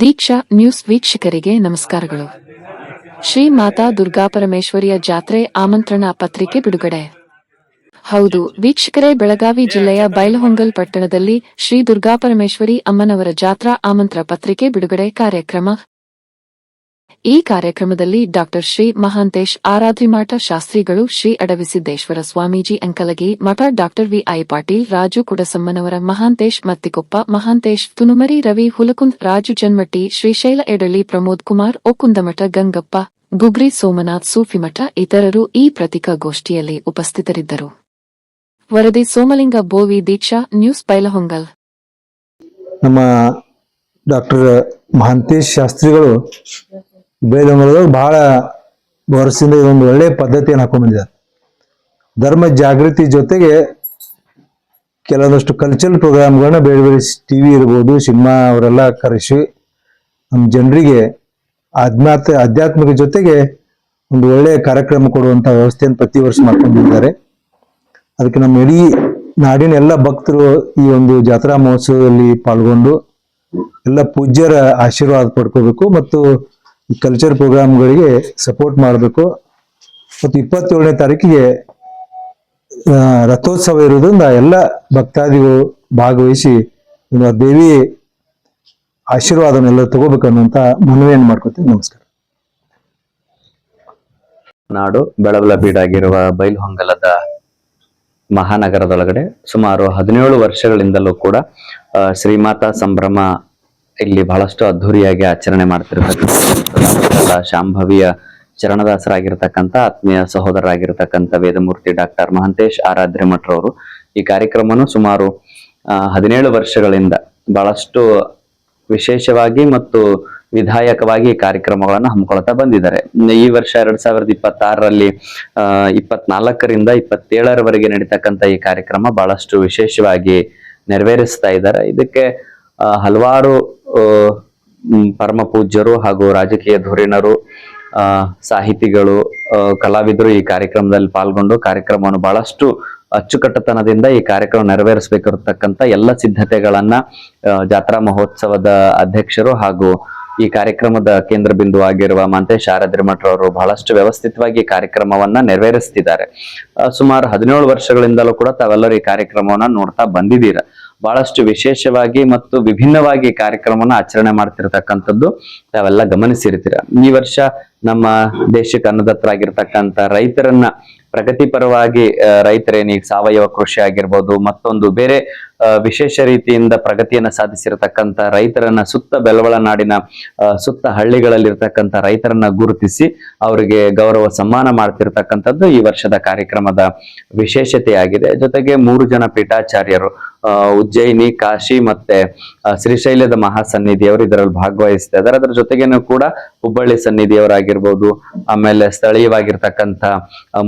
ದೀಕ್ಷಾ news ವೀಕ್ಷಕರಿಗೆ ನಮಸ್ಕಾರಗಳು. ಶ್ರೀ ಮಾತಾ ದುರ್ಗಾಪರಮೇಶ್ವರಿಯ ಜಾತ್ರೆ ಆಮಂತ್ರಣ ಪತ್ರಿಕೆ ಬಿಡುಗಡೆ. ಹೌದು ವೀಕ್ಷಕರೇ, ಬೆಳಗಾವಿ ಜಿಲ್ಲೆಯ ಬೈಲಹೊಂಗಲ್ ಪಟ್ಟಣದಲ್ಲಿ ಶ್ರೀ ದುರ್ಗಾಪರಮೇಶ್ವರಿ ಅಮ್ಮನವರ ಜಾತ್ರಾ ಆಮಂತ್ರ ಪತ್ರಿಕೆ ಬಿಡುಗಡೆ ಕಾರ್ಯಕ್ರಮ. ಈ ಕಾರ್ಯಕ್ರಮದಲ್ಲಿ ಡಾಕ್ಟರ್ ಶ್ರೀ ಮಹಾಂತೇಶ್ ಆರಾಧ್ರಿಮಾಠ ಶಾಸ್ತ್ರಿಗಳು, ಶ್ರೀ ಅಡವಿಸಿದ್ದೇಶ್ವರ ಸ್ವಾಮೀಜಿ ಅಂಕಲಗಿ ಮಠ, ಡಾಕ್ಟರ್ ವಿ.ಐ. ಪಾಟೀಲ್, ರಾಜು ಕುಡಸಮ್ಮನವರ, ಮಹಾಂತೇಶ್ ಮತ್ತಿಕೊಪ್ಪ, ಮಹಾಂತೇಶ್ ತುನುಮರಿ, ರವಿ ಹುಲಕುಂದ್, ರಾಜು ಜನ್ಮಟ್ಟಿ, ಶ್ರೀಶೈಲ ಎಡಳ್ಳಿ, ಪ್ರಮೋದ್ ಕುಮಾರ್ ಒಕ್ಕುಂದಮಠ, ಗಂಗಪ್ಪ ಗುಗ್ರಿ, ಸೋಮನಾಥ್ ಸೂಫಿಮಠ ಇತರರು ಈ ಪತ್ರಿಕಾಗೋಷ್ಠಿಯಲ್ಲಿ ಉಪಸ್ಥಿತರಿದ್ದರು. ವರದಿ ಸೋಮಲಿಂಗ ಬೋವಿ, ದೀಕ್ಷಾ ನ್ಯೂಸ್, ಬೈಲಹೊಂಗಲ್. ನಮ್ಮ ಡಾಕ್ಟರ್ ಮಹಾಂತೇಶ್ ಶಾಸ್ತ್ರಿಗಳು ಬೈಲಹೊಂಗಲದಲ್ಲಿ ಬಹಳ ವರ್ಷದಿಂದ ಇದೊಂದು ಒಳ್ಳೆಯ ಪದ್ಧತಿಯನ್ನು ಹಾಕೊಂಡ್ಬಂದಿದ್ದಾರೆ. ಧರ್ಮ ಜಾಗೃತಿ ಜೊತೆಗೆ ಕೆಲವೊಂದಷ್ಟು ಕಲ್ಚರಲ್ ಪ್ರೋಗ್ರಾಮ್ಗಳನ್ನ ಬೇರೆ ಬೇರೆ ಟಿವಿ ಇರ್ಬೋದು, ಸಿನಿಮಾ ಅವರೆಲ್ಲ ಕರೆಸಿ ನಮ್ಮ ಜನರಿಗೆ ಆಧ್ಯಾತ್ಮಿಕ ಜೊತೆಗೆ ಒಂದು ಒಳ್ಳೆಯ ಕಾರ್ಯಕ್ರಮ ಕೊಡುವಂತ ವ್ಯವಸ್ಥೆಯನ್ನು ಪ್ರತಿ ವರ್ಷ ಮಾಡ್ಕೊಂಡಿದ್ದಾರೆ. ಅದಕ್ಕೆ ನಮ್ಮ ಇಡೀ ನಾಡಿನ ಎಲ್ಲ ಭಕ್ತರು ಈ ಒಂದು ಜಾತ್ರಾ ಮಹೋತ್ಸವದಲ್ಲಿ ಪಾಲ್ಗೊಂಡು ಎಲ್ಲ ಪೂಜ್ಯರ ಆಶೀರ್ವಾದ ಪಡ್ಕೋಬೇಕು ಮತ್ತು ಈ ಕಲ್ಚರ್ ಪ್ರೋಗ್ರಾಮ್ಗಳಿಗೆ ಸಪೋರ್ಟ್ ಮಾಡಬೇಕು. ಮತ್ತು 27ನೇ ತಾರೀಕಿಗೆ ರಥೋತ್ಸವ ಇರುವುದರಿಂದ ಎಲ್ಲ ಭಕ್ತಾದಿಗಳು ಭಾಗವಹಿಸಿ ದೇವಿ ಆಶೀರ್ವಾದನೆಲ್ಲ ತಗೋಬೇಕು ಅನ್ನುವಂತ ಮನವಿಯನ್ನು ಮಾಡ್ಕೊತೀನಿ. ನಮಸ್ಕಾರ. ನಾಡು ಬೆಳಬಲ ಬೀಡಾಗಿರುವ ಬೈಲಹೊಂಗಲದ ಮಹಾನಗರದೊಳಗಡೆ ಸುಮಾರು 17 ವರ್ಷಗಳಿಂದಲೂ ಕೂಡ ಶ್ರೀಮಾತಾ ಸಂಭ್ರಮ ಇಲ್ಲಿ ಬಹಳಷ್ಟು ಅದ್ಧೂರಿಯಾಗಿ ಆಚರಣೆ ಮಾಡ್ತಿರ್ತಕ್ಕಂಥ ಶಾಂಭವಿಯ ಚರಣದಾಸರಾಗಿರ್ತಕ್ಕಂಥ ಆತ್ಮೀಯ ಸಹೋದರರಾಗಿರ್ತಕ್ಕಂಥ ವೇದಮೂರ್ತಿ ಡಾಕ್ಟರ್ ಮಹಾಂತೇಶ್ ಆರಾಧ್ರಿಮಠರವರು ಈ ಕಾರ್ಯಕ್ರಮವನ್ನು ಸುಮಾರು 17 ವರ್ಷಗಳಿಂದ ಬಹಳಷ್ಟು ವಿಶೇಷವಾಗಿ ಮತ್ತು ವಿಧಾಯಕವಾಗಿ ಕಾರ್ಯಕ್ರಮಗಳನ್ನು ಹಮ್ಮಿಕೊಳ್ತಾ ಬಂದಿದ್ದಾರೆ. ಈ ವರ್ಷ 2026ರಲ್ಲಿ 24ರಿಂದ 27ರವರೆಗೆ ನಡೀತಕ್ಕಂಥ ಈ ಕಾರ್ಯಕ್ರಮ ಬಹಳಷ್ಟು ವಿಶೇಷವಾಗಿ ನೆರವೇರಿಸ್ತಾ ಇದ್ದಾರೆ. ಇದಕ್ಕೆ ಹಲವಾರು ಪರಮ ಪೂಜ್ಯರು ಹಾಗೂ ರಾಜಕೀಯ ಧುರೀಣರು, ಸಾಹಿತಿಗಳು, ಕಲಾವಿದರು ಈ ಕಾರ್ಯಕ್ರಮದಲ್ಲಿ ಪಾಲ್ಗೊಂಡು ಕಾರ್ಯಕ್ರಮವನ್ನು ಬಹಳಷ್ಟು ಅಚ್ಚುಕಟ್ಟತನದಿಂದ ಈ ಕಾರ್ಯಕ್ರಮ ನೆರವೇರಿಸಬೇಕಿರತಕ್ಕಂಥ ಎಲ್ಲ ಸಿದ್ಧತೆಗಳನ್ನ ಜಾತ್ರಾ ಮಹೋತ್ಸವದ ಅಧ್ಯಕ್ಷರು ಹಾಗೂ ಈ ಕಾರ್ಯಕ್ರಮದ ಕೇಂದ್ರ ಬಿಂದು ಆಗಿರುವ ಮಹಾಂತೇಶ್ ಆರಾಧ್ರಿಮಠರವರು ಬಹಳಷ್ಟು ವ್ಯವಸ್ಥಿತವಾಗಿ ಈ ಕಾರ್ಯಕ್ರಮವನ್ನ ನೆರವೇರಿಸ್ತಿದ್ದಾರೆ. ಸುಮಾರು 17 ವರ್ಷಗಳಿಂದಲೂ ಕೂಡ ತಾವೆಲ್ಲರೂ ಈ ಕಾರ್ಯಕ್ರಮವನ್ನ ನೋಡ್ತಾ ಬಂದಿದ್ದೀರ. ಬಹಳಷ್ಟು ವಿಶೇಷವಾಗಿ ಮತ್ತು ವಿಭಿನ್ನವಾಗಿ ಕಾರ್ಯಕ್ರಮವನ್ನ ಆಚರಣೆ ಮಾಡ್ತಿರ್ತಕ್ಕಂಥದ್ದು ತಾವೆಲ್ಲ ಗಮನಿಸಿರ್ತೀರ. ಈ ವರ್ಷ ನಮ್ಮ ದೇಶಕ್ಕೆ ಅನ್ನದತ್ತರಾಗಿರ್ತಕ್ಕಂಥ ರೈತರನ್ನ ಪ್ರಗತಿಪರವಾಗಿ ರೈತರೇನೀಗ ಸಾವಯವ ಕೃಷಿ ಆಗಿರ್ಬೋದು, ಮತ್ತೊಂದು ಬೇರೆ ವಿಶೇಷ ರೀತಿಯಿಂದ ಪ್ರಗತಿಯನ್ನ ಸಾಧಿಸಿರತಕ್ಕಂಥ ರೈತರನ್ನ ಸುತ್ತ ಬೆಳವಳ ನಾಡಿನ ಸುತ್ತ ಹಳ್ಳಿಗಳಲ್ಲಿರ್ತಕ್ಕಂಥ ರೈತರನ್ನ ಗುರುತಿಸಿ ಅವರಿಗೆ ಗೌರವ ಸನ್ಮಾನ ಮಾಡ್ತಿರ್ತಕ್ಕಂಥದ್ದು ಈ ವರ್ಷದ ಕಾರ್ಯಕ್ರಮದ ವಿಶೇಷತೆಯಾಗಿದೆ. ಜೊತೆಗೆ 3 ಜನ ಪೀಠಾಚಾರ್ಯರು ಉಜ್ಜಯಿನಿ, ಕಾಶಿ ಮತ್ತೆ ಶ್ರೀಶೈಲದ ಮಹಾಸನ್ನಿಧಿಯವರು ಇದರಲ್ಲಿ ಭಾಗವಹಿಸ್ತಾ ಇದ್ದಾರೆ. ಅದರ ಜೊತೆಗೇನು ಕೂಡ ಹುಬ್ಬಳ್ಳಿ ಸನ್ನಿಧಿಯವರಾಗಿರ್ಬೋದು, ಆಮೇಲೆ ಸ್ಥಳೀಯವಾಗಿರ್ತಕ್ಕಂಥ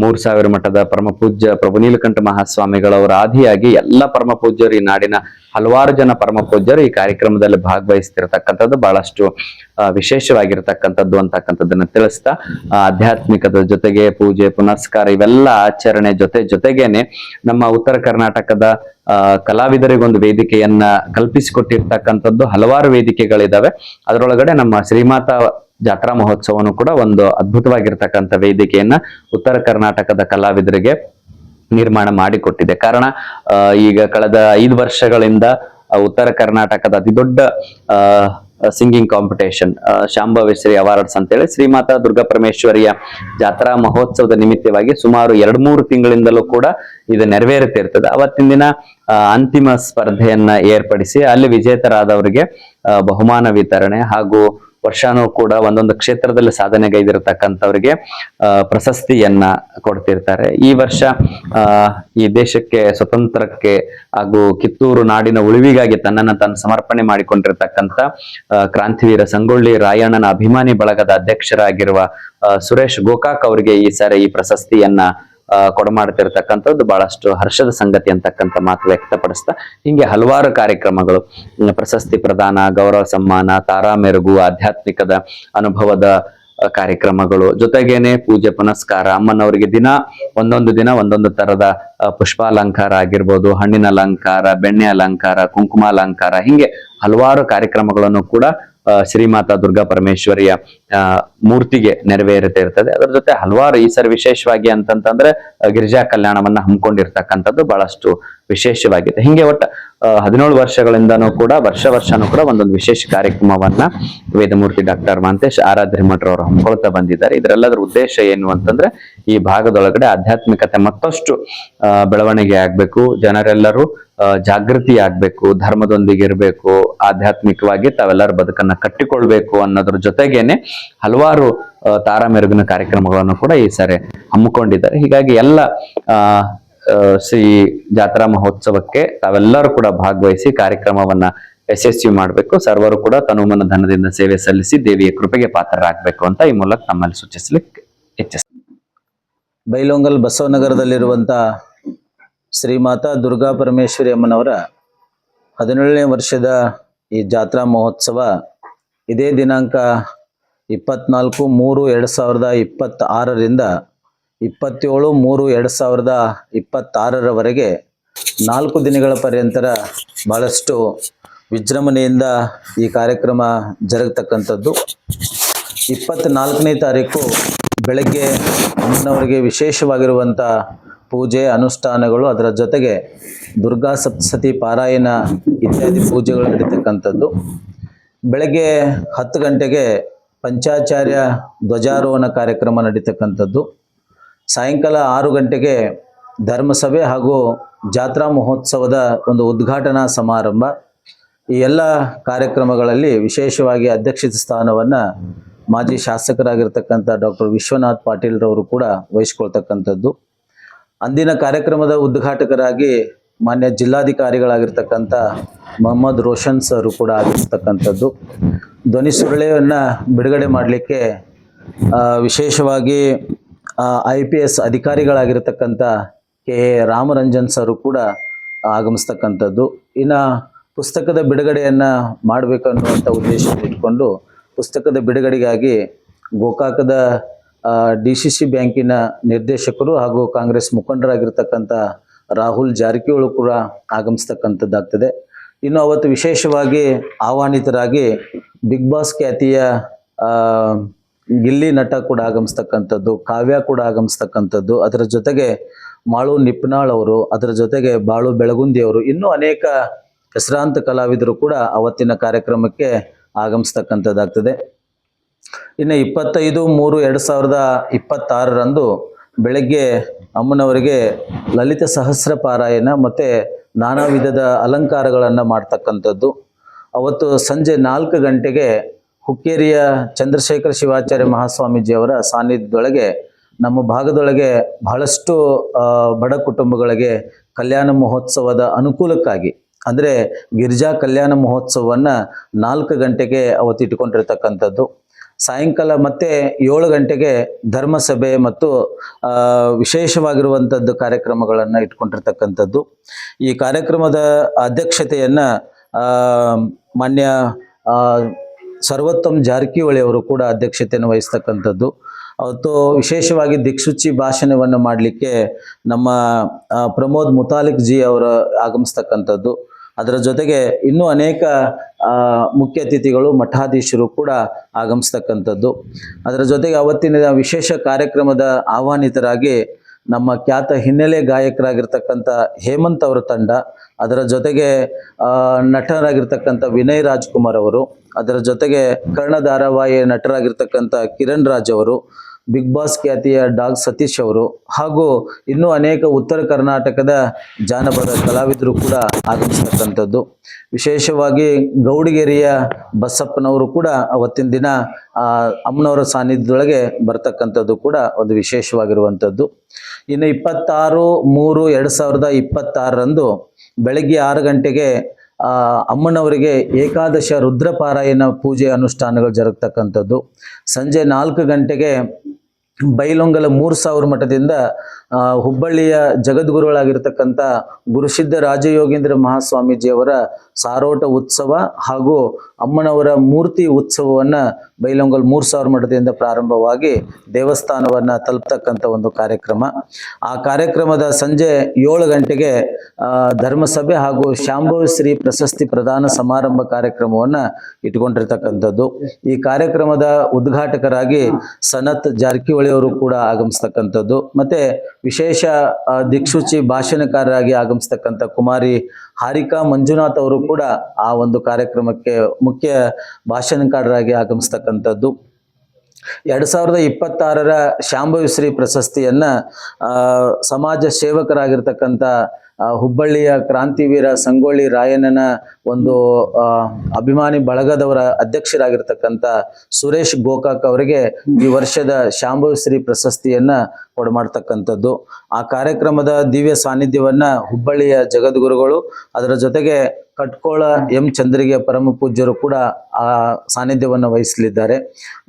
3000 ಮಠದ ಪರಮ ಪೂಜ್ಯ ಪ್ರಭು ನೀಲಕಂಠ ಮಹಾಸ್ವಾಮಿಗಳವರ ಆದಿಯಾಗಿ ಎಲ್ಲ ಪರಮ ಪೂಜ್ಯರು, ಈ ನಾಡಿನ ಹಲವಾರು ಜನ ಪರಮ ಪೂಜ್ಯರು ಈ ಕಾರ್ಯಕ್ರಮದಲ್ಲಿ ಭಾಗವಹಿಸ್ತಿರ್ತಕ್ಕಂಥದ್ದು ಬಹಳಷ್ಟು ವಿಶೇಷವಾಗಿರ್ತಕ್ಕಂಥದ್ದು ಅಂತಕ್ಕಂಥದ್ದನ್ನ ತಿಳಿಸ್ತಾ, ಆಧ್ಯಾತ್ಮಿಕದ ಜೊತೆಗೆ ಪೂಜೆ ಪುನಸ್ಕಾರ ಇವೆಲ್ಲ ಆಚರಣೆ ಜೊತೆಗೇನೆ ನಮ್ಮ ಉತ್ತರ ಕರ್ನಾಟಕದ ಕಲಾವಿದರಿಗೊಂದು ವೇದಿಕೆಯನ್ನ ಕಲ್ಪಿಸಿಕೊಟ್ಟಿರ್ತಕ್ಕಂಥದ್ದು ಹಲವಾರು ವೇದಿಕೆಗಳಿದಾವೆ. ಅದರೊಳಗಡೆ ನಮ್ಮ ಶ್ರೀಮಾತಾ ಜಾತ್ರಾ ಮಹೋತ್ಸವನು ಕೂಡ ಒಂದು ಅದ್ಭುತವಾಗಿರ್ತಕ್ಕಂಥ ವೇದಿಕೆಯನ್ನ ಉತ್ತರ ಕರ್ನಾಟಕದ ಕಲಾವಿದರಿಗೆ ನಿರ್ಮಾಣ ಮಾಡಿಕೊಟ್ಟಿದೆ. ಕಾರಣ ಈಗ ಕಳೆದ 5 ವರ್ಷಗಳಿಂದ ಉತ್ತರ ಕರ್ನಾಟಕದ ಅತಿ ದೊಡ್ಡ ಸಿಂಗಿಂಗ್ ಕಾಂಪಿಟೇಷನ್ ಶಾಂಭವೇಶ್ವರಿ ಅವಾರ್ಡ್ಸ್ ಅಂತೇಳಿ ಶ್ರೀಮಾತಾ ದುರ್ಗಾಪರಮೇಶ್ವರಿಯ ಜಾತ್ರಾ ಮಹೋತ್ಸವದ ನಿಮಿತ್ತವಾಗಿ ಸುಮಾರು 2-3 ತಿಂಗಳಿಂದಲೂ ಕೂಡ ಇದು ನೆರವೇರುತ್ತಿರ್ತದೆ. ಅವತ್ತಿನ ದಿನ ಅಂತಿಮ ಸ್ಪರ್ಧೆಯನ್ನ ಏರ್ಪಡಿಸಿ ಅಲ್ಲಿ ವಿಜೇತರಾದವರಿಗೆ ಬಹುಮಾನ ವಿತರಣೆ ಹಾಗೂ ವರ್ಷಾನು ಕೂಡ ಒಂದೊಂದು ಕ್ಷೇತ್ರದಲ್ಲಿ ಸಾಧನೆಗೈದಿರತಕ್ಕಂಥವ್ರಿಗೆ ಪ್ರಶಸ್ತಿಯನ್ನ ಕೊಡ್ತಿರ್ತಾರೆ. ಈ ವರ್ಷ ಈ ದೇಶಕ್ಕೆ ಸ್ವತಂತ್ರಕ್ಕೆ ಹಾಗೂ ಕಿತ್ತೂರು ನಾಡಿನ ಉಳಿವಿಗಾಗಿ ತನ್ನನ್ನು ತಾನು ಸಮರ್ಪಣೆ ಮಾಡಿಕೊಂಡಿರ್ತಕ್ಕಂಥ ಕ್ರಾಂತಿವೀರ ಸಂಗೊಳ್ಳಿ ರಾಯಣ್ಣನ ಅಭಿಮಾನಿ ಬಳಗದ ಅಧ್ಯಕ್ಷರಾಗಿರುವ ಸುರೇಶ್ ಗೋಕಾಕ್ ಅವರಿಗೆ ಈ ಸಾರಿ ಈ ಪ್ರಶಸ್ತಿಯನ್ನ ಕೊಡಮಾಡ್ತಿರ್ತಕ್ಕಂಥದ್ದು ಬಹಳಷ್ಟು ಹರ್ಷದ ಸಂಗತಿ ಅಂತಕ್ಕಂಥ ಮಾತು ವ್ಯಕ್ತಪಡಿಸ್ತಾ, ಹಿಂಗೆ ಹಲವಾರು ಕಾರ್ಯಕ್ರಮಗಳು, ಪ್ರಶಸ್ತಿ ಪ್ರದಾನ, ಗೌರವ ಸನ್ಮಾನ, ತಾರಾ ಮೆರುಗು, ಆಧ್ಯಾತ್ಮಿಕದ ಅನುಭವದ ಕಾರ್ಯಕ್ರಮಗಳು, ಜೊತೆಗೇನೆ ಪೂಜೆ ಪುನಸ್ಕಾರ, ಅಮ್ಮನವರಿಗೆ ಒಂದೊಂದು ದಿನ ಒಂದೊಂದು ತರದ ಪುಷ್ಪಾಲಂಕಾರ ಆಗಿರ್ಬೋದು, ಹಣ್ಣಿನ ಅಲಂಕಾರ, ಬೆಣ್ಣೆ ಅಲಂಕಾರ, ಕುಂಕುಮ ಅಲಂಕಾರ, ಹಿಂಗೆ ಹಲವಾರು ಕಾರ್ಯಕ್ರಮಗಳನ್ನು ಕೂಡ ಶ್ರೀಮಾತಾ ದುರ್ಗಾ ಪರಮೇಶ್ವರಿಯ ಮೂರ್ತಿಗೆ ನೆರವೇರುತ್ತಾ ಇರ್ತದೆ. ಅದರ ಜೊತೆ ಹಲವಾರು ಈ ಸರಿ ವಿಶೇಷವಾಗಿ ಅಂತಂತಂದ್ರೆ ಗಿರಿಜಾ ಕಲ್ಯಾಣವನ್ನ ಹಮ್ಮಿಕೊಂಡಿರ್ತಕ್ಕಂಥದ್ದು ಬಹಳಷ್ಟು ವಿಶೇಷವಾಗಿದೆ. ಹಿಂಗೆ ಒಟ್ಟ 17 ವರ್ಷಗಳಿಂದನೂ ಕೂಡ ವರ್ಷನೂ ಕೂಡ ಒಂದೊಂದು ವಿಶೇಷ ಕಾರ್ಯಕ್ರಮವನ್ನ ವೇದಮೂರ್ತಿ ಡಾಕ್ಟರ್ ಮಹಾಂತೇಶ್ ಆರಾಧ್ಯ ಮಠರವರು ಹಮ್ಮಿಕೊಳ್ತಾ ಬಂದಿದ್ದಾರೆ. ಇದರೆಲ್ಲದರ ಉದ್ದೇಶ ಏನು ಅಂತಂದ್ರೆ ಈ ಭಾಗದೊಳಗಡೆ ಆಧ್ಯಾತ್ಮಿಕತೆ ಮತ್ತಷ್ಟು ಬೆಳವಣಿಗೆ ಆಗ್ಬೇಕು, ಜನರೆಲ್ಲರೂ ಜಾಗೃತಿ ಆಗ್ಬೇಕು, ಧರ್ಮದೊಂದಿಗೆ ಇರಬೇಕು, ಆಧ್ಯಾತ್ಮಿಕವಾಗಿ ತಾವೆಲ್ಲರ ಬದುಕನ್ನ ಕಟ್ಟಿಕೊಳ್ಬೇಕು ಅನ್ನೋದ್ರ ಜೊತೆಗೇನೆ ಹಲವಾರು ತಾರಮೆರುಗಿನ ಕಾರ್ಯಕ್ರಮಗಳನ್ನು ಕೂಡ ಈ ಸಾರಿ ಹಮ್ಮಿಕೊಂಡಿದ್ದಾರೆ. ಹೀಗಾಗಿ ಎಲ್ಲ ಶ್ರೀ ಜಾತ್ರಾ ಮಹೋತ್ಸವಕ್ಕೆ ತಾವೆಲ್ಲರೂ ಕೂಡ ಭಾಗವಹಿಸಿ ಕಾರ್ಯಕ್ರಮವನ್ನ ಯಶಸ್ವಿ ಮಾಡಬೇಕು. ಸರ್ವರು ಕೂಡ ತನುಮನ ಧನದಿಂದ ಸೇವೆ ಸಲ್ಲಿಸಿ ದೇವಿಯ ಕೃಪೆಗೆ ಪಾತ್ರರಾಗಬೇಕು ಅಂತ ಈ ಮೂಲಕ ನಮ್ಮಲ್ಲಿ ಸೂಚಿಸಲಿಕ್ಕೆ ಇಚ್ಛಿಸ್ತೀನಿ. ಬೈಲೊಂಗಲ್ ಬಸವನಗರದಲ್ಲಿರುವಂಥ ಶ್ರೀಮಾತಾ ದುರ್ಗಾ ಪರಮೇಶ್ವರಿ ಅಮ್ಮನವರ 17ನೇ ವರ್ಷದ ಈ ಜಾತ್ರಾ ಮಹೋತ್ಸವ ಇದೇ ದಿನಾಂಕ 24/3/2026ರಿಂದ 27/3/2026ರವರೆಗೆ 4 ದಿನಗಳ ಪರ್ಯಂತರ ಬಹಳಷ್ಟು ವಿಜೃಂಭಣೆಯಿಂದ ಈ ಕಾರ್ಯಕ್ರಮ ಜರುಗತಕ್ಕಂಥದ್ದು. 24ನೇ ತಾರೀಕು ಬೆಳಗ್ಗೆ ಅಮ್ಮನವರಿಗೆ ವಿಶೇಷವಾಗಿರುವಂಥ ಪೂಜೆ ಅನುಷ್ಠಾನಗಳು, ಅದರ ಜೊತೆಗೆ ದುರ್ಗಾ ಸಪ್ತಸತಿ ಪಾರಾಯಣ ಇತ್ಯಾದಿ ಪೂಜೆಗಳು ನಡೀತಕ್ಕಂಥದ್ದು. ಬೆಳಗ್ಗೆ 10 ಗಂಟೆಗೆ ಪಂಚಾಚಾರ್ಯ ಧ್ವಜಾರೋಹಣ ಕಾರ್ಯಕ್ರಮ ನಡೀತಕ್ಕಂಥದ್ದು. ಸಾಯಂಕಾಲ 6 ಗಂಟೆಗೆ ಧರ್ಮಸಭೆ ಹಾಗೂ ಜಾತ್ರಾ ಮಹೋತ್ಸವದ ಒಂದು ಉದ್ಘಾಟನಾ ಸಮಾರಂಭ. ಈ ಎಲ್ಲ ಕಾರ್ಯಕ್ರಮಗಳಲ್ಲಿ ವಿಶೇಷವಾಗಿ ಅಧ್ಯಕ್ಷತೆ ಸ್ಥಾನವನ್ನು ಮಾಜಿ ಶಾಸಕರಾಗಿರ್ತಕ್ಕಂಥ ಡಾಕ್ಟರ್ ವಿಶ್ವನಾಥ್ ಪಾಟೀಲ್ರವರು ಕೂಡ ವಹಿಸ್ಕೊಳ್ತಕ್ಕಂಥದ್ದು. ಅಂದಿನ ಕಾರ್ಯಕ್ರಮದ ಉದ್ಘಾಟಕರಾಗಿ ಮಾನ್ಯ ಜಿಲ್ಲಾಧಿಕಾರಿಗಳಾಗಿರ್ತಕ್ಕಂಥ ಮೊಹಮ್ಮದ್ ರೋಷನ್ ಸರ್ ಕೂಡ ಆಗಿರ್ತಕ್ಕಂಥದ್ದು. ಧ್ವನಿ ಸುರುಳಿಯನ್ನು ಬಿಡುಗಡೆ ಮಾಡಲಿಕ್ಕೆ ವಿಶೇಷವಾಗಿ IPS ಅಧಿಕಾರಿಗಳಾಗಿರ್ತಕ್ಕಂಥ ಕೆ ರಾಮರಂಜನ್ ಸರು ಕೂಡ ಆಗಮಿಸ್ತಕ್ಕಂಥದ್ದು. ಇನ್ನು ಪುಸ್ತಕದ ಬಿಡುಗಡೆಯನ್ನು ಮಾಡಬೇಕನ್ನುವಂಥ ಉದ್ದೇಶವನ್ನು ಇಟ್ಕೊಂಡು ಪುಸ್ತಕದ ಬಿಡುಗಡೆಗಾಗಿ ಗೋಕಾಕದ DCC ಬ್ಯಾಂಕಿನ ನಿರ್ದೇಶಕರು ಹಾಗೂ ಕಾಂಗ್ರೆಸ್ ಮುಖಂಡರಾಗಿರ್ತಕ್ಕಂಥ ರಾಹುಲ್ ಜಾರಕಿಹೊಳಿ ಕೂಡ ಆಗಮಿಸ್ತಕ್ಕಂಥದ್ದಾಗ್ತದೆ. ಇನ್ನು ಅವತ್ತು ವಿಶೇಷವಾಗಿ ಆಹ್ವಾನಿತರಾಗಿ ಬಿಗ್ ಬಾಸ್ ಖ್ಯಾತಿಯ ಗಿಲ್ಲಿ ನಟ ಕೂಡ ಆಗಮಿಸ್ತಕ್ಕಂಥದ್ದು, ಕಾವ್ಯ ಕೂಡ ಆಗಮಿಸ್ತಕ್ಕಂಥದ್ದು, ಅದರ ಜೊತೆಗೆ ಮಾಳು ನಿಪ್ನಾಳ್ ಅವರು, ಅದರ ಜೊತೆಗೆ ಬಾಳು ಬೆಳಗುಂದಿ ಅವರು, ಇನ್ನೂ ಅನೇಕ ಹೆಸರಾಂತ ಕಲಾವಿದರು ಕೂಡ ಅವತ್ತಿನ ಕಾರ್ಯಕ್ರಮಕ್ಕೆ ಆಗಮಿಸ್ತಕ್ಕಂಥದ್ದಾಗ್ತದೆ. ಇನ್ನು 25/3/2026ರಂದು ಬೆಳಗ್ಗೆ ಅಮ್ಮನವರಿಗೆ ಲಲಿತ ಸಹಸ್ರ ಪಾರಾಯಣ ಮತ್ತು ನಾನಾ ವಿಧದ ಅಲಂಕಾರಗಳನ್ನು ಮಾಡ್ತಕ್ಕಂಥದ್ದು. ಅವತ್ತು ಸಂಜೆ 4 ಗಂಟೆಗೆ ಹುಕ್ಕೇರಿಯ ಚಂದ್ರಶೇಖರ ಶಿವಾಚಾರ್ಯ ಮಹಾಸ್ವಾಮೀಜಿಯವರ ಸಾನ್ನಿಧ್ಯದೊಳಗೆ ನಮ್ಮ ಭಾಗದೊಳಗೆ ಬಹಳಷ್ಟು ಬಡ ಕುಟುಂಬಗಳಿಗೆ ಕಲ್ಯಾಣ ಮಹೋತ್ಸವದ ಅನುಕೂಲಕ್ಕಾಗಿ, ಅಂದರೆ ಗಿರಿಜಾ ಕಲ್ಯಾಣ ಮಹೋತ್ಸವವನ್ನು 4 ಗಂಟೆಗೆ ಅವತ್ತು ಇಟ್ಕೊಂಡಿರ್ತಕ್ಕಂಥದ್ದು. ಸಾಯಂಕಾಲ ಮತ್ತೆ 7 ಗಂಟೆಗೆ ಧರ್ಮಸಭೆ ಮತ್ತು ವಿಶೇಷವಾಗಿರುವಂಥದ್ದು ಕಾರ್ಯಕ್ರಮಗಳನ್ನು ಇಟ್ಕೊಂಡಿರ್ತಕ್ಕಂಥದ್ದು. ಈ ಕಾರ್ಯಕ್ರಮದ ಅಧ್ಯಕ್ಷತೆಯನ್ನು ಮಾನ್ಯ ಸರ್ವೋತ್ತಮ್ ಜಾರಕಿಹೊಳಿ ಅವರು ಕೂಡ ಅಧ್ಯಕ್ಷತೆಯನ್ನು ವಹಿಸ್ತಕ್ಕಂಥದ್ದು. ಅವತ್ತು ವಿಶೇಷವಾಗಿ ದಿಕ್ಸೂಚಿ ಭಾಷಣವನ್ನು ಮಾಡಲಿಕ್ಕೆ ನಮ್ಮ ಪ್ರಮೋದ್ ಮುತಾಲಿಕ್ ಜಿ ಅವರು ಆಗಮಿಸ್ತಕ್ಕಂಥದ್ದು. ಅದರ ಜೊತೆಗೆ ಇನ್ನೂ ಅನೇಕ ಮುಖ್ಯ ಅತಿಥಿಗಳು ಮಠಾಧೀಶರು ಕೂಡ ಆಗಮಿಸ್ತಕ್ಕಂಥದ್ದು. ಅದರ ಜೊತೆಗೆ ಅವತ್ತಿನ ವಿಶೇಷ ಕಾರ್ಯಕ್ರಮದ ಆಹ್ವಾನಿತರಾಗಿ ನಮ್ಮ ಖ್ಯಾತ ಹಿನ್ನೆಲೆ ಗಾಯಕರಾಗಿರ್ತಕ್ಕಂಥ ಹೇಮಂತ್ ಅವರ ತಂಡ, ಅದರ ಜೊತೆಗೆ ನಟರಾಗಿರ್ತಕ್ಕಂಥ ವಿನಯ್ ರಾಜ್ಕುಮಾರ್ ಅವರು, ಅದರ ಜೊತೆಗೆ ಕರ್ಣ ಧಾರಾವಾಹಿ ನಟರಾಗಿರ್ತಕ್ಕಂಥ ಕಿರಣ್ ರಾಜ್ ಅವರು, ಬಿಗ್ ಬಾಸ್ ಖ್ಯಾತಿಯ ಡಾಗ್ ಸತೀಶ್ ಅವರು, ಹಾಗೂ ಇನ್ನೂ ಅನೇಕ ಉತ್ತರ ಕರ್ನಾಟಕದ ಜಾನಪದ ಕಲಾವಿದರು ಕೂಡ ಆಗಮಿಸ್ತಕ್ಕಂಥದ್ದು. ವಿಶೇಷವಾಗಿ ಗೌಡಿಗೆರೆಯ ಬಸಪ್ಪನವರು ಕೂಡ ಅವತ್ತಿನ ದಿನ ಅಮ್ಮನವರ ಸಾನ್ನಿಧ್ಯದೊಳಗೆ ಬರ್ತಕ್ಕಂಥದ್ದು ಕೂಡ ಒಂದು ವಿಶೇಷವಾಗಿರುವಂಥದ್ದು. ಇನ್ನು 26/3/2026ರಂದು ಬೆಳಗ್ಗೆ 6 ಗಂಟೆಗೆ ಅಮ್ಮನವರಿಗೆ ಏಕಾದಶ ರುದ್ರಪಾರಾಯಣ ಪೂಜೆ ಅನುಷ್ಠಾನಗಳು ಜರುಗತಕ್ಕಂಥದ್ದು. ಸಂಜೆ 4 ಗಂಟೆಗೆ ಬೈಲೊಂಗಲ 3000 ಮಠದಿಂದ ಹುಬ್ಬಳ್ಳಿಯ ಜಗದ್ಗುರುಗಳಾಗಿರ್ತಕ್ಕಂಥ ಗುರುಸಿದ್ಧ ರಾಜಯೋಗೇಂದ್ರ ಮಹಾಸ್ವಾಮೀಜಿಯವರ ಸಾರೋಟ ಉತ್ಸವ ಹಾಗೂ ಅಮ್ಮನವರ ಮೂರ್ತಿ ಉತ್ಸವವನ್ನು ಬೈಲಹೊಂಗಲ 3000 ಮಠದಿಂದ ಪ್ರಾರಂಭವಾಗಿ ದೇವಸ್ಥಾನವನ್ನು ತಲುಪ್ತಕ್ಕಂಥ ಒಂದು ಕಾರ್ಯಕ್ರಮ. ಆ ಕಾರ್ಯಕ್ರಮದ ಸಂಜೆ 7 ಗಂಟೆಗೆ ಧರ್ಮಸಭೆ ಹಾಗೂ ಶಾಂಭವಿ ಶ್ರೀ ಪ್ರಶಸ್ತಿ ಪ್ರದಾನ ಸಮಾರಂಭ ಕಾರ್ಯಕ್ರಮವನ್ನು ಇಟ್ಕೊಂಡಿರ್ತಕ್ಕಂಥದ್ದು. ಈ ಕಾರ್ಯಕ್ರಮದ ಉದ್ಘಾಟಕರಾಗಿ ಸನತ್ ಜಾರಕಿಹೊಳಿ ಅವರು ಕೂಡ ಆಗಮಿಸ್ತಕ್ಕಂಥದ್ದು. ಮತ್ತೆ ವಿಶೇಷ ದಿಕ್ಸೂಚಿ ಭಾಷಣಕಾರರಾಗಿ ಆಗಮಿಸ್ತಕ್ಕಂಥ ಕುಮಾರಿ ಹಾರಿಕಾ ಮಂಜುನಾಥ್ ಅವರು ಕೂಡ ಆ ಒಂದು ಕಾರ್ಯಕ್ರಮಕ್ಕೆ ಮುಖ್ಯ ಭಾಷಣಕಾರರಾಗಿ ಆಗಮಿಸ್ತಕ್ಕಂಥದ್ದು. 2026ರ ಶಾಂಭವಿ ಶ್ರೀ ಪ್ರಶಸ್ತಿಯನ್ನ ಸಮಾಜ ಸೇವಕರಾಗಿರ್ತಕ್ಕಂಥ ಹುಬ್ಬಳ್ಳಿಯ ಕ್ರಾಂತಿವೀರ ಸಂಗೊಳ್ಳಿ ರಾಯಣ್ಣನ ಒಂದು ಅಭಿಮಾನಿ ಬಳಗದವರ ಅಧ್ಯಕ್ಷರಾಗಿರ್ತಕ್ಕಂಥ ಸುರೇಶ್ ಗೋಕಾಕ್ ಅವರಿಗೆ ಈ ವರ್ಷದ ಶಾಂಭವಿ ಶ್ರೀ ಪ್ರಶಸ್ತಿಯನ್ನ ಕೊಡಮಾಡ್ತಕ್ಕಂಥದ್ದು. ಆ ಕಾರ್ಯಕ್ರಮದ ದಿವ್ಯ ಸಾನ್ನಿಧ್ಯವನ್ನ ಹುಬ್ಬಳ್ಳಿಯ ಜಗದ್ಗುರುಗಳು, ಅದರ ಜೊತೆಗೆ ಕಟ್ಕೋಳ ಎಂ ಚಂದ್ರಿಗೆ ಪರಮ ಪೂಜ್ಯರು ಕೂಡ ಆ ಸಾನ್ನಿಧ್ಯವನ್ನು ವಹಿಸಲಿದ್ದಾರೆ.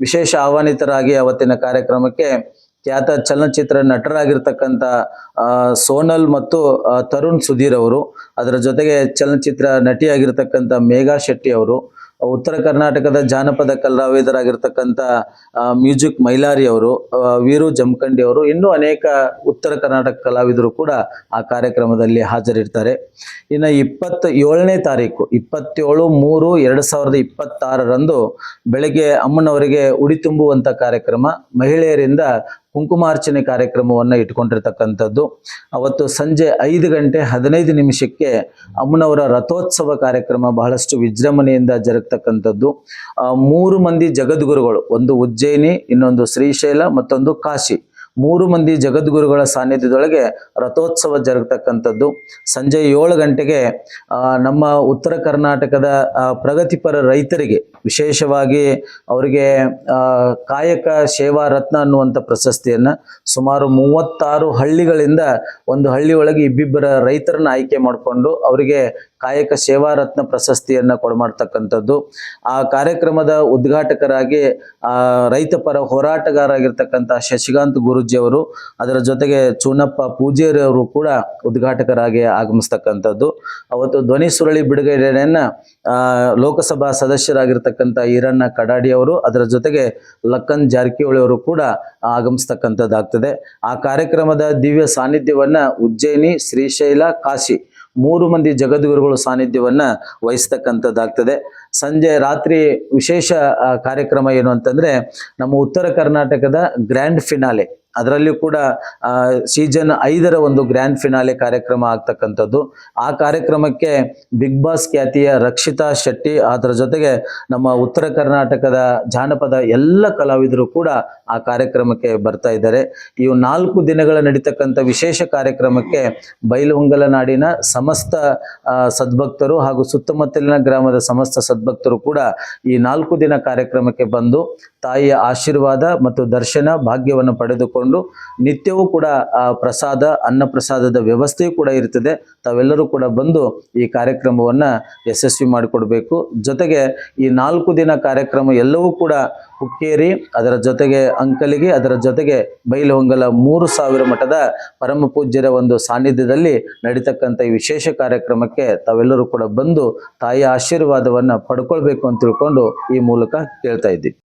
ವಿಶೇಷ ಆಹ್ವಾನಿತರಾಗಿ ಅವತ್ತಿನ ಕಾರ್ಯಕ್ರಮಕ್ಕೆ ಖ್ಯಾತ ಚಲನಚಿತ್ರ ನಟರಾಗಿರ್ತಕ್ಕಂಥ ಸೋನಲ್ ಮತ್ತು ತರುಣ್ ಸುಧೀರ್ ಅವರು, ಅದರ ಜೊತೆಗೆ ಚಲನಚಿತ್ರ ನಟಿಯಾಗಿರ್ತಕ್ಕಂಥ ಮೇಘಾ ಶೆಟ್ಟಿ ಅವರು, ಉತ್ತರ ಕರ್ನಾಟಕದ ಜಾನಪದ ಕಲಾವಿದರಾಗಿರ್ತಕ್ಕಂಥ ಮ್ಯೂಸಿಕ್ ಮೈಲಾರಿ ಅವರು, ವೀರು ಜಮಖಂಡಿ ಅವರು, ಇನ್ನೂ ಅನೇಕ ಉತ್ತರ ಕರ್ನಾಟಕ ಕಲಾವಿದರು ಕೂಡ ಆ ಕಾರ್ಯಕ್ರಮದಲ್ಲಿ ಹಾಜರಿರ್ತಾರೆ. ಇನ್ನು 27ನೇ ತಾರೀಕು 27/3/2026 ಬೆಳಗ್ಗೆ ಅಮ್ಮನವರಿಗೆ ಉಡಿ ತುಂಬುವಂಥ ಕಾರ್ಯಕ್ರಮ, ಮಹಿಳೆಯರಿಂದ ಕುಂಕುಮಾರ್ಚನೆ ಕಾರ್ಯಕ್ರಮವನ್ನು ಇಟ್ಕೊಂಡಿರ್ತಕ್ಕಂಥದ್ದು. ಅವತ್ತು ಸಂಜೆ 5 ಗಂಟೆ 15 ನಿಮಿಷಕ್ಕೆ ಅಮ್ಮನವರ ರಥೋತ್ಸವ ಕಾರ್ಯಕ್ರಮ ಬಹಳಷ್ಟು ವಿಜೃಂಭಣೆಯಿಂದ ಜರುಗತಕ್ಕಂಥದ್ದು. 3 ಮಂದಿ ಜಗದ್ಗುರುಗಳು, ಒಂದು ಉಜ್ಜಯಿನಿ, ಇನ್ನೊಂದು ಶ್ರೀಶೈಲ, ಮತ್ತೊಂದು ಕಾಶಿ, 3 ಮಂದಿ ಜಗದ್ಗುರುಗಳ ಸಾನ್ನಿಧ್ಯದೊಳಗೆ ರಥೋತ್ಸವ ಜರುಗತಕ್ಕಂಥದ್ದು. ಸಂಜೆ 7 ಗಂಟೆಗೆ ನಮ್ಮ ಉತ್ತರ ಕರ್ನಾಟಕದ ಪ್ರಗತಿಪರ ರೈತರಿಗೆ ವಿಶೇಷವಾಗಿ ಅವರಿಗೆ ಕಾಯಕ ಸೇವಾ ರತ್ನ ಅನ್ನುವಂಥ ಪ್ರಶಸ್ತಿಯನ್ನು ಸುಮಾರು 36 ಹಳ್ಳಿಗಳಿಂದ ಒಂದು ಹಳ್ಳಿಯೊಳಗೆ ಇಬ್ಬಿಬ್ಬರ ರೈತರನ್ನ ಆಯ್ಕೆ ಮಾಡಿಕೊಂಡು ಅವರಿಗೆ ಕಾಯಕ ಸೇವಾ ರತ್ನ ಪ್ರಶಸ್ತಿಯನ್ನು ಕೊಡಮಾಡ್ತಕ್ಕಂಥದ್ದು. ಆ ಕಾರ್ಯಕ್ರಮದ ಉದ್ಘಾಟಕರಾಗಿ ರೈತ ಪರ ಹೋರಾಟಗಾರರಾಗಿರ್ತಕ್ಕಂಥ ಶಶಿಕಾಂತ್ ಗುರೂಜಿಯವರು, ಅದರ ಜೊತೆಗೆ ಚೂನಪ್ಪ ಪೂಜಾರಿಯವರು ಕೂಡ ಉದ್ಘಾಟಕರಾಗಿ ಆಗಮಿಸ್ತಕ್ಕಂಥದ್ದು. ಅವತ್ತು ಧ್ವನಿ ಸುರಳಿ ಬಿಡುಗಡೆಯನ್ನ ಲೋಕಸಭಾ ಸದಸ್ಯರಾಗಿರ್ತಕ್ಕಂಥ ಈರಣ್ಣ ಕಡಾಡಿಯವರು, ಅದರ ಜೊತೆಗೆ ಲಕ್ಕನ್ ಜಾರಕಿಹೊಳಿ ಅವರು ಕೂಡ ಆಗಮಿಸ್ತಕ್ಕಂಥದ್ದಾಗ್ತದೆ. ಆ ಕಾರ್ಯಕ್ರಮದ ದಿವ್ಯ ಸಾನ್ನಿಧ್ಯವನ್ನ ಉಜ್ಜಯಿನಿ, ಶ್ರೀಶೈಲ, ಕಾಶಿ 3 ಮಂದಿ ಜಗದ್ಗುರುಗಳು ಸಾನ್ನಿಧ್ಯವನ್ನ ವಹಿಸ್ತಕ್ಕಂಥದ್ದಾಗ್ತದೆ. ಸಂಜೆ ರಾತ್ರಿ ವಿಶೇಷ ಕಾರ್ಯಕ್ರಮ ಏನು ಅಂತಂದ್ರೆ, ನಮ್ಮ ಉತ್ತರ ಕರ್ನಾಟಕದ ಗ್ರ್ಯಾಂಡ್ ಫಿನಾಲೆ, ಅದರಲ್ಲಿಯೂ ಕೂಡ ಸೀಸನ್ 5ರ ಒಂದು ಗ್ರ್ಯಾಂಡ್ ಫಿನಾಲೆ ಕಾರ್ಯಕ್ರಮ ಆಗ್ತಕ್ಕಂಥದ್ದು. ಆ ಕಾರ್ಯಕ್ರಮಕ್ಕೆ ಬಿಗ್ ಬಾಸ್ ಖ್ಯಾತಿಯ ರಕ್ಷಿತಾ ಶೆಟ್ಟಿ, ಅದರ ಜೊತೆಗೆ ನಮ್ಮ ಉತ್ತರ ಕರ್ನಾಟಕದ ಜಾನಪದ ಎಲ್ಲ ಕಲಾವಿದರು ಕೂಡ ಆ ಕಾರ್ಯಕ್ರಮಕ್ಕೆ ಬರ್ತಾ ಇದ್ದಾರೆ. ಇವು 4 ದಿನಗಳ ನಡೀತಕ್ಕಂಥ ವಿಶೇಷ ಕಾರ್ಯಕ್ರಮಕ್ಕೆ ಬೈಲಹೊಂಗಲ ನಾಡಿನ ಸಮಸ್ತ ಸದ್ಭಕ್ತರು ಹಾಗೂ ಸುತ್ತಮುತ್ತಲಿನ ಗ್ರಾಮದ ಸಮಸ್ತ ಸದ್ಭಕ್ತರು ಕೂಡ ಈ 4 ದಿನ ಕಾರ್ಯಕ್ರಮಕ್ಕೆ ಬಂದು ತಾಯಿಯ ಆಶೀರ್ವಾದ ಮತ್ತು ದರ್ಶನ ಭಾಗ್ಯವನ್ನು ಪಡೆದುಕೊಂಡು ನಿತ್ಯವೂ ಕೂಡ ಪ್ರಸಾದ, ಅನ್ನ ಪ್ರಸಾದದ ವ್ಯವಸ್ಥೆಯೂ ಕೂಡ ಇರ್ತದೆ. ತಾವೆಲ್ಲರೂ ಕೂಡ ಬಂದು ಈ ಕಾರ್ಯಕ್ರಮವನ್ನ ಯಶಸ್ವಿ ಮಾಡಿಕೊಡ್ಬೇಕು. ಜೊತೆಗೆ ಈ 4 ದಿನ ಕಾರ್ಯಕ್ರಮ ಎಲ್ಲವೂ ಕೂಡ ಹುಕ್ಕೇರಿ, ಅದರ ಜೊತೆಗೆ ಅಂಕಲಿಗೆ, ಅದರ ಜೊತೆಗೆ ಬೈಲಹೊಂಗಲ 3000 ಮಠದ ಪರಮ ಪೂಜ್ಯರ ಒಂದು ಸಾನ್ನಿಧ್ಯದಲ್ಲಿ ನಡೀತಕ್ಕಂಥ ಈ ವಿಶೇಷ ಕಾರ್ಯಕ್ರಮಕ್ಕೆ ತಾವೆಲ್ಲರೂ ಕೂಡ ಬಂದು ತಾಯಿಯ ಆಶೀರ್ವಾದವನ್ನ ಪಡ್ಕೊಳ್ಬೇಕು ಅಂತ ತಿಳ್ಕೊಂಡು ಈ ಮೂಲಕ ಕೇಳ್ತಾ ಇದ್ದೀವಿ.